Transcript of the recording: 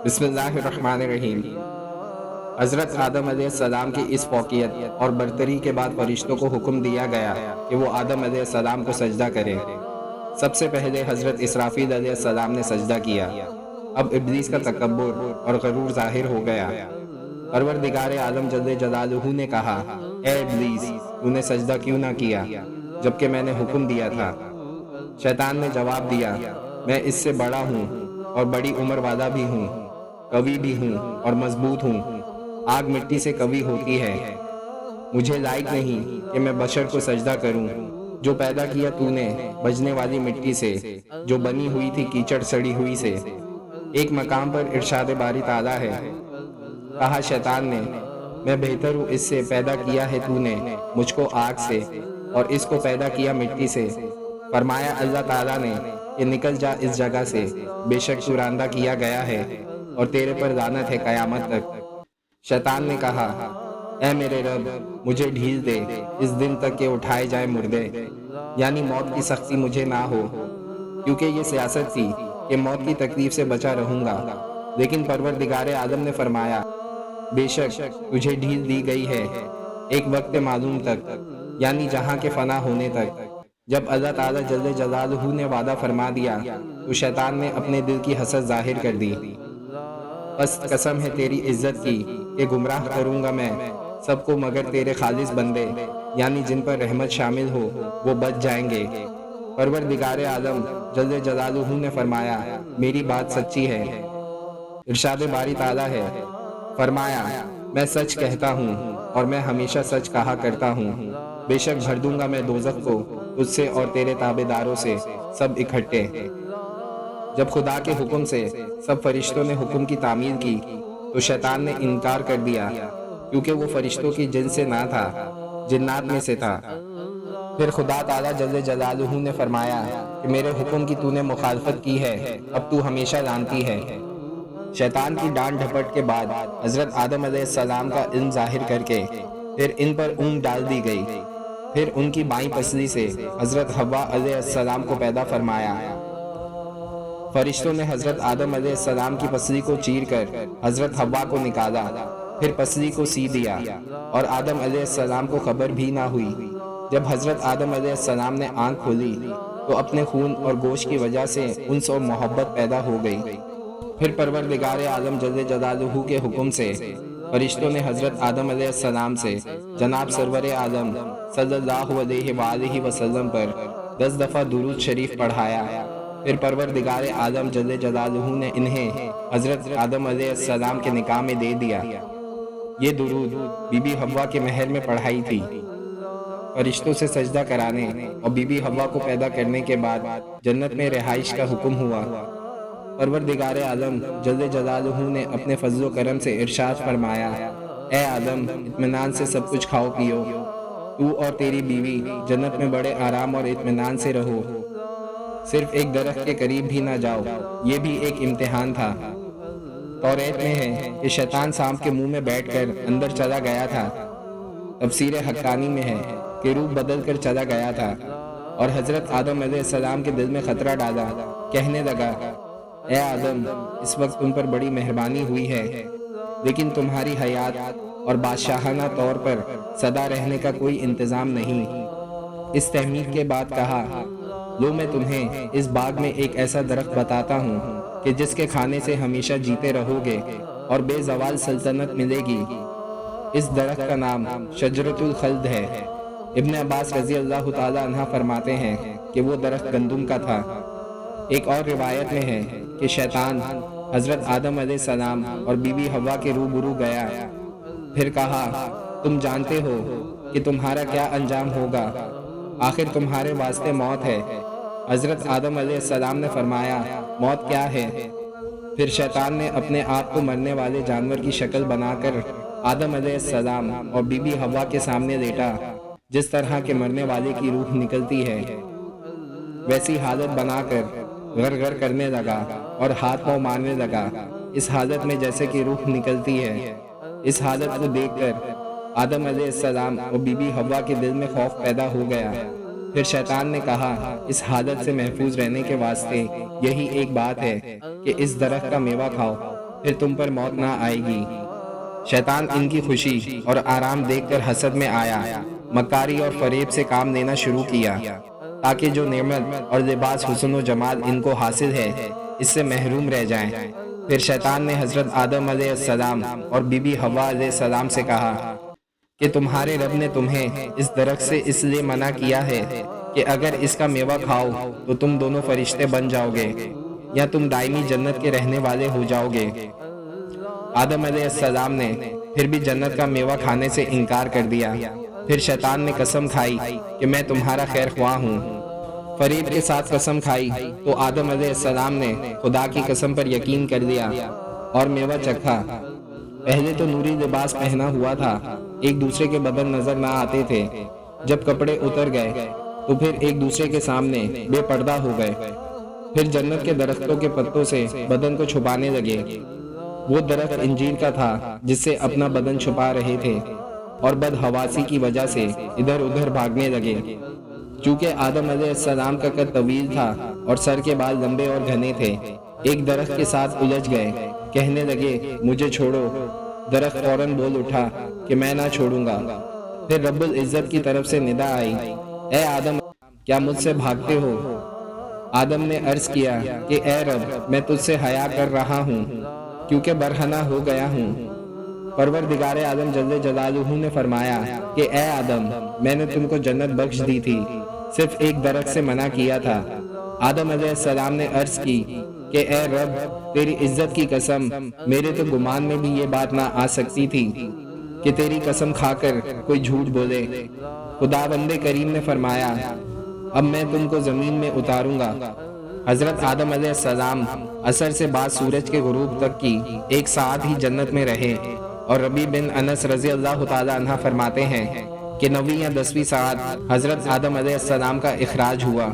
बिस्मिल्लाहिर्रहमानिर्रहीम। हज़रत आदम अलैहिस्सलाम की इस फौक़ियत और बरतरी के बाद फरिश्तों को हुक्म दिया गया कि वो आदम अलैहिस्सलाम को सजदा करें। सबसे पहले हज़रत इसराफील अलैहिस्सलाम ने सजदा किया। अब इब्लीस का तकब्बुर और गरूर ज़ाहिर हो गया। परवरदिगार आलम जल्ले जलालुहू ने कहा, ए इब्लीस, तूने सजदा क्यों ना किया जबकि मैंने हुक्म दिया था? शैतान ने जवाब दिया, मैं इससे बड़ा हूँ और बड़ी उम्र वाला भी हूँ, कवि भी हूँ और मजबूत हूँ। आग मिट्टी से कवि होती है। मुझे लायक नहीं कि मैं बशर को सजदा करूँ। जो पैदा किया तूने बजने वाली मिट्टी से, जो बनी हुई थी कीचड़ सड़ी हुई से। एक मकाम पर इरशाद बारी ताला है, कहा शैतान ने, मैं बेहतर हूँ इससे, पैदा किया है तूने मुझको आग से और इसको पैदा किया मिट्टी से। फरमाया अल्लाह ताला ने कि निकल जा इस जगह से, बेशक तू रांदा किया गया है और तेरे पर लानत है क़यामत तक। शैतान ने कहा, ऐ मेरे रब, मुझे ढील दे इस दिन तक के उठाए जाए मुर्दे, यानी मौत की सख्ती मुझे ना हो, क्योंकि ये सियासत थी कि मौत की तकलीफ से बचा रहूंगा। लेकिन परवरदिगार आलम ने फरमाया, बेशक तुझे ढील दी गई है एक वक्त मालूम तक, यानी जहां के फना होने तक। जब अल्लाह ताला जल्ले जलालहू ने वादा फरमा दिया तो शैतान ने अपने दिल की हसद जाहिर कर दी। बस कसम है तेरी इज्जत की कि गुमराह करूंगा मैं सबको मगर तेरे खालिस बंदे, यानी जिन पर रहमत शामिल हो वो बच जाएंगे। परवरदिगार आलम जल्ले जलालहू ने फरमाया, मेरी बात सच्ची है। इरशाद बारी ताला है, फरमाया, मैं सच कहता हूँ और मैं हमेशा सच कहा करता हूँ। बेशक भर दूंगा मैं दोज़ख को तुझसे और तेरे ताबेदारों से सब इकट्ठे। जब खुदा के हुक्म से सब फरिश्तों ने हुक्म की तामील की तो शैतान ने इनकार कर दिया, क्योंकि वो फरिश्तों की जिन से ना था, जिन्नात में से था। फिर खुदा ताला जल्ले जलालुहू ने फरमाया कि मेरे हुक्म की तूने मुखालफत की है, अब तू हमेशा जानती है। शैतान की डांट डपट के बाद हजरत आदम अलैहिस्सलाम का इल्म जाहिर करके फिर इन पर ऊँट डाल दी गई। फिर उनकी बाईं पसली से हजरत हव्वा अलैहिस्सलाम को पैदा फरमाया। फरिश्तों ने हजरत आदम अलैहिस्सलाम की पसली को चीर कर हजरत हव्वा को निकाला, फिर पसली को सी दिया और आदम अलैहिस्सलाम को खबर भी ना हुई। जब हजरत आदम अलैहिस्सलाम ने आंख खोली तो अपने खून और गोश्त की वजह से उनसे और मोहब्बत पैदा हो गई। फिर परवरदिगार आलम जल्ले जलालुहू के हुक्म से फरिश्तों ने हजरत आदम अलैहिस्सलाम से जनाब सरवर आलम सल्लल्लाहु अलैहि वसल्लम पर 10 दफ़ा दुरूद शरीफ पढ़ाया। फिर परवरदिगार आलम जल्ले जलालुहू ने इन्हें हजरत आदम अलैहिस्सलाम के निकाह में दे दिया। ये दुरूद बीबी हव्वा के महल में पढ़ाई थी। फरिश्तों से सजदा कराने और बीबी हव्वा को पैदा करने के बाद जन्नत में रिहाइश का हुक्म हुआ। परवरदिगार आलम जल्ले जलालुहू ने अपने फजलो करम से इरशाद फरमाया, ए आदम, इत्मीनान से सब कुछ खाओ पियो, तू और तेरी बीवी जन्नत में बड़े आराम और इत्मीनान से रहो। सिर्फ एक दरख्त के करीब भी ना जाओ, ये भी एक इम्तिहान था। तौरेत में है कि शैतान सांप के मुंह में बैठकर अंदर चला गया था। तफसीर हक्कानी में है कि रूप बदल कर चला गया था और हजरत आदम अलैहिस्सलाम के दिल में खतरा डाला। कहने लगा, ए आदम, इस वक्त तुम पर बड़ी मेहरबानी हुई है, लेकिन तुम्हारी हयात और बादशाहाना तौर पर सदा रहने का कोई इंतज़ाम नहीं। इस तहमीद के बाद कहा, लो मैं तुम्हें इस बाग में एक ऐसा दरख्त बताता हूँ कि जिसके खाने से हमेशा जीते रहोगे और बेजवाल सल्तनत मिलेगी। इस दरख्त का नाम शजरतुल खल्द है। इब्न अब्बास रज़ी अल्लाह ताला अन्हा फरमाते हैं कि वो दरख्त गंदुम का था। एक और रिवायत में है कि शैतान हजरत आदम अलैहिस्सलाम और बीबी हव्वा के रूबरू गया। फिर कहा, तुम जानते हो कि तुम्हारा क्या अंजाम होगा, आखिर तुम्हारे वास्ते मौत है। हजरत आदम अलैहिस्सलाम ने फरमाया, मौत क्या है? फिर शैतान ने अपने आप को मरने वाले जानवर की शक्ल बनाकर आदम अलैहिस्सलाम और बीबी हव्वा के सामने लेटा। जिस तरह के मरने वाले की रूह निकलती है वैसी हालत बनाकर गर गर करने लगा और हाथ पांव मारने लगा, इस हालत में जैसे कि रूह निकलती है। इस हालत को देखकर आदम अलैहिस्सलाम और बीबी हव्वा के दिल में खौफ पैदा हो गया। پھر شیطان نے کہا اس حالت سے محفوظ رہنے کے واسطے یہی ایک بات ہے کہ اس درخت کا میوہ کھاؤ، پھر تم پر موت نہ آئے گی۔ شیطان ان کی خوشی اور آرام دیکھ کر حسد میں آیا، مکاری اور فریب سے کام لینا شروع کیا تاکہ جو نعمت اور لباس حسن و جمال ان کو حاصل ہے اس سے محروم رہ جائیں۔ پھر شیطان نے حضرت آدم علیہ السلام اور بی بی حوا علیہ السلام سے کہا کہ تمہارے رب نے تمہیں اس درخت سے اس لیے منع کیا ہے کہ اگر اس کا میوہ کھاؤ تو تم دونوں فرشتے بن جاؤ گے یا تم دائمی جنت کے رہنے والے ہو جاؤ گے۔ آدم علیہ السلام نے پھر بھی جنت کا میوہ کھانے سے انکار کر دیا۔ پھر شیطان نے قسم کھائی کہ میں تمہارا خیر خواہ ہوں۔ فریب کے ساتھ قسم کھائی تو آدم علیہ السلام نے خدا کی قسم پر یقین کر لیا اور میوہ چکھا۔ پہلے تو نوری لباس پہنا ہوا تھا، ایک دوسرے کے بدن نظر نہ آتے تھے۔ جب کپڑے اتر گئے تو پھر ایک دوسرے کے سامنے بے پردہ ہو گئے۔ پھر جنت کے درختوں کے پتوں سے بدن کو چھپانے لگے۔ وہ درخت انجیر کا تھا جس سے اپنا بدن چھپا رہے تھے اور بدحواسی کی وجہ سے ادھر ادھر بھاگنے لگے۔ چونکہ آدم علیہ السلام کا قد طویل تھا اور سر کے بال لمبے اور گھنے تھے، ایک درخت کے ساتھ الجھ گئے، کہنے لگے مجھے چھوڑو۔ درخت فوراً بول اٹھا کہ میں نہ چھوڑوں گا۔ پھر رب العزت کی طرف سے ندا آئی، اے آدم کیا مجھ سے بھاگتے ہو؟ آدم نے عرض کیا کہ اے رب میں تجھ سے حیا کر رہا ہوں کیونکہ برہنہ ہو گیا ہوں۔ پروردگار عالم جل جلالہ نے فرمایا کہ اے آدم میں نے تم کو جنت بخش دی تھی، صرف ایک درخت سے منع کیا تھا۔ آدم علیہ السلام نے عرض کی کہ اے رب تیری عزت کی قسم میرے تو گمان میں بھی یہ بات نہ آ سکتی تھی کہ تیری قسم کھا کر کوئی جھوٹ بولے۔ خداوند کریم نے فرمایا اب میں تم کو زمین میں اتاروں گا۔ حضرت آدم علیہ السلام عصر سے بعد سورج کے غروب تک کی ایک ساعت ہی جنت میں رہے، اور ربیع بن انس رضی اللہ تعالی عنہ فرماتے ہیں کہ 9ویں یا 10ویں ساعت حضرت آدم علیہ السلام کا اخراج ہوا۔